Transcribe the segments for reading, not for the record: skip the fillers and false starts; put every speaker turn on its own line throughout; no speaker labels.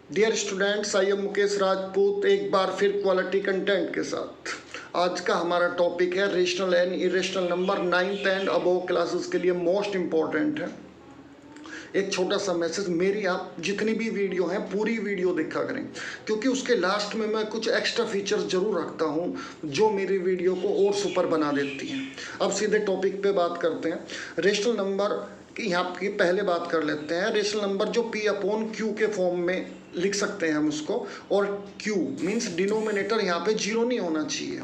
Dear students, I am Mukesh Rajput एक बार फिर क्वालिटी कंटेंट के साथ। आज का हमारा टॉपिक है rational and irrational number. 9th and above classes के लिए मोस्ट इम्पॉर्टेंट है। एक छोटा सा मैसेज, मेरी आप जितनी भी वीडियो हैं पूरी वीडियो देखा करें, क्योंकि उसके लास्ट में मैं कुछ एक्स्ट्रा फीचर्स जरूर रखता हूं जो मेरी वीडियो को और सुपर बना देती हैं। अब सीधे टॉपिक पे बात करते हैं। रेशनल नंबर की यहाँ की पहले बात कर लेते हैं। रेशनल नंबर जो P/Q के फॉर्म में लिख सकते हैं हम उसको, और Q मीन्स डिनोमिनेटर यहाँ पे जीरो नहीं होना चाहिए।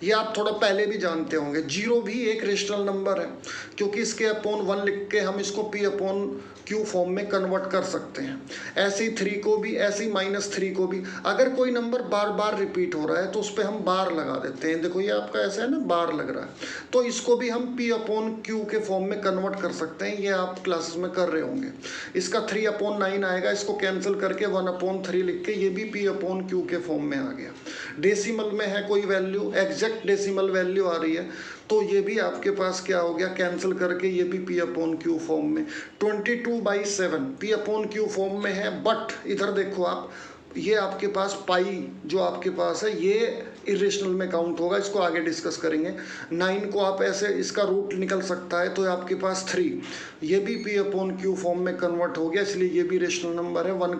ये आप थोड़ा पहले भी जानते होंगे। जीरो भी एक रेशनल नंबर है, क्योंकि इसके अपॉन 1 लिख के हम इसको P/Q फॉर्म में कन्वर्ट कर सकते हैं। ऐसे ही 3 को भी, ऐसे ही -3 को भी। अगर कोई नंबर बार बार रिपीट हो रहा है तो उस पर हम बार लगा देते हैं। देखो ये आपका ऐसा है ना, बार लग रहा है, तो इसको भी हम P/Q के फॉर्म में कन्वर्ट कर सकते हैं। ये आप क्लासेस में कर रहे होंगे। इसका 3/9 आएगा, इसको कैंसिल करके 1/3 लिख के ये भी P/Q के फॉर्म में आ गया। डेसिमल में है कोई वैल्यू, एग्जैक्ट डेसिमल वैल्यू आ रही है, तो ये भी आपके पास क्या हो गया, कैंसिल करके ये भी P/Q फॉर्म में। 22/7 P/Q फॉर्म में है। बट इधर देखो आप, ये आपके पास पाई जो आपके पास है ये इरेशनल में काउंट होगा, इसको आगे डिस्कस करेंगे। 9 को आप ऐसे, इसका रूट निकल सकता है, तो आपके पास 3, ये भी P/Q फॉर्म में कन्वर्ट हो गया, इसलिए ये भी रेशनल नंबर है। 1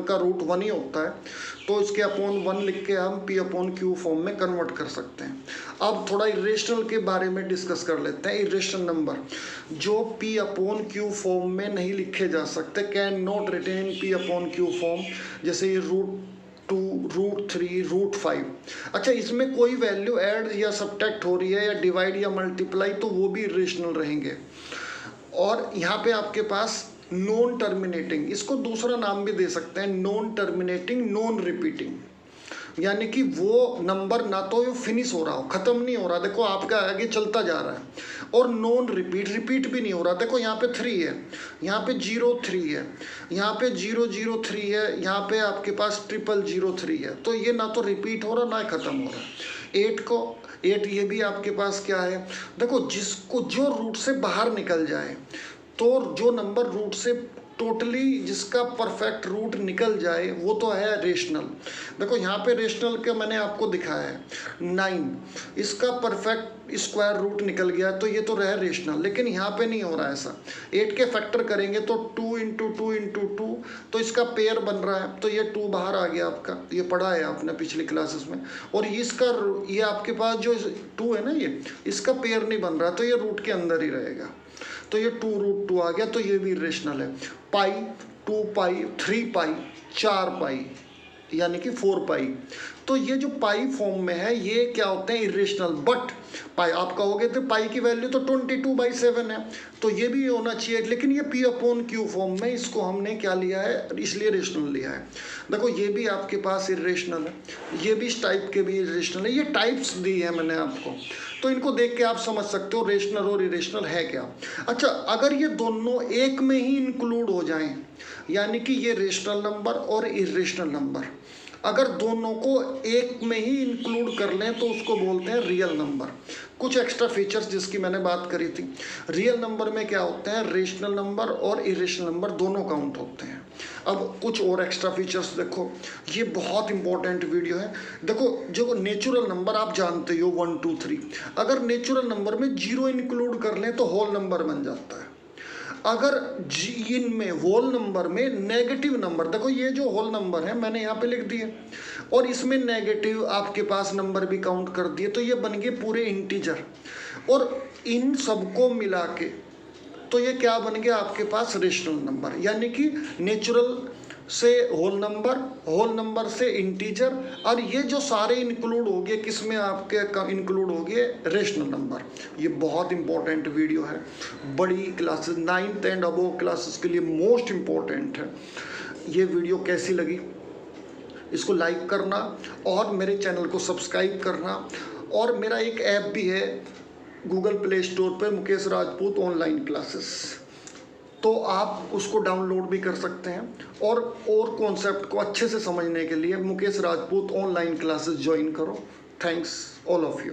का रूट 1 ही होता है, तो इसके अपॉन 1 लिख के हम P/Q फॉर्म में कन्वर्ट कर सकते हैं। अब थोड़ा इरेशनल के बारे में डिस्कस कर लेते हैं। इरेशनल नंबर जो P/Q फॉर्म में नहीं लिखे जा सकते, can not retain P/Q form, जैसे ये √2, √3, √5। अच्छा, इसमें कोई वैल्यू ऐड या सब्ट्रैक्ट हो रही है या डिवाइड या मल्टीप्लाई, तो वो भी इरेशनल रहेंगे। और यहाँ पे आपके पास नॉन टर्मिनेटिंग, इसको दूसरा नाम भी दे सकते हैं, नॉन टर्मिनेटिंग, नॉन रिपीटिंग, यानी कि वो नंबर ना तो ये फिनिश हो रहा हो, खत्म नहीं हो रहा, देखो आपका आगे चलता जा रहा है, और नॉन रिपीट, रिपीट भी नहीं हो रहा। देखो यहाँ पे 3 है, यहाँ पे 0 3 है, यहाँ पे 0 0 3 है, यहाँ पे आपके पास 0 0 0 3 है, तो ये ना तो रिपीट हो रहा ना खत्म हो रहा। 8 ये भी आपके पास क्या है, देखो जिसको जो रूट से बाहर निकल जाए, तो जो नंबर रूट से टोटली जिसका परफेक्ट रूट निकल जाए वो तो है रेशनल। देखो यहाँ पे रेशनल का मैंने आपको दिखाया है 9, इसका परफेक्ट स्क्वायर रूट निकल गया, तो ये तो रहा रेशनल। लेकिन यहाँ पे नहीं हो रहा ऐसा। 8 के फैक्टर करेंगे तो 2 × 2 × 2, तो इसका पेयर बन रहा है, तो ये 2 बाहर आ गया आपका, ये पढ़ा है आपने पिछली क्लासेस में। और इसका ये आपके पास जो 2 है ना, ये इसका पेयर नहीं बन रहा, तो ये रूट के अंदर ही रहेगा, तो ये 2√2 आ गया, तो ये भी इरेशनल है। पाई, 2 पाई, 3 पाई, 4 पाई, यानी कि 4 पाई, तो ये जो पाई फॉर्म में है ये क्या होते हैं, इरेशनल। बट पाई आप कहोगे तो पाई की वैल्यू तो 22/7 है, तो ये भी होना चाहिए, लेकिन ये P/Q फॉर्म में, इसको हमने क्या लिया है, इसलिए रेशनल लिया है। देखो ये भी आपके पास इरेशनल है, ये भी इस टाइप के भी इरेशनल है। ये टाइप्स दी है मैंने आपको, तो इनको देख के आप समझ सकते हो रेशनल और इरेशनल है क्या। अच्छा, अगर ये दोनों एक में ही इंक्लूड हो जाएं, यानी कि ये रेशनल नंबर और इरेशनल नंबर अगर दोनों को एक में ही इंक्लूड कर लें, तो उसको बोलते हैं रियल नंबर। कुछ एक्स्ट्रा फीचर्स जिसकी मैंने बात करी थी। रियल नंबर में क्या होते हैं, रेशनल नंबर और इरेशनल नंबर दोनों काउंट होते हैं। अब कुछ और एक्स्ट्रा फीचर्स देखो, ये बहुत इंपॉर्टेंट वीडियो है। देखो जो नेचुरल नंबर आप जानते हो 1 2 3, अगर नेचुरल नंबर में 0 इंक्लूड कर लें तो होल नंबर बन जाता है। अगर इनमें होल नंबर में नेगेटिव नंबर, देखो ये जो होल नंबर है मैंने यहाँ पे लिख दिए, और इसमें नेगेटिव आपके पास नंबर भी काउंट कर दिए, तो ये बन गए पूरे इंटीजर। और इन सबको मिला के तो ये क्या बन गया आपके पास, रेशनल नंबर, यानी कि नेचुरल से होल नंबर से इंटीजर, और ये जो सारे इंक्लूड हो गए किसमें आपके इंक्लूड हो गए, रेशनल नंबर। ये बहुत इंपॉर्टेंट वीडियो है, बड़ी classes 9th and above classes के लिए मोस्ट इम्पॉर्टेंट है। ये वीडियो कैसी लगी, इसको लाइक करना और मेरे चैनल को सब्सक्राइब करना। और मेरा एक ऐप भी है गूगल प्ले स्टोर पर, मुकेश राजपूत ऑनलाइन क्लासेस, तो आप उसको डाउनलोड भी कर सकते हैं। और कॉन्सेप्ट को अच्छे से समझने के लिए Mukesh Rajput online classes join करो। Thanks all of you.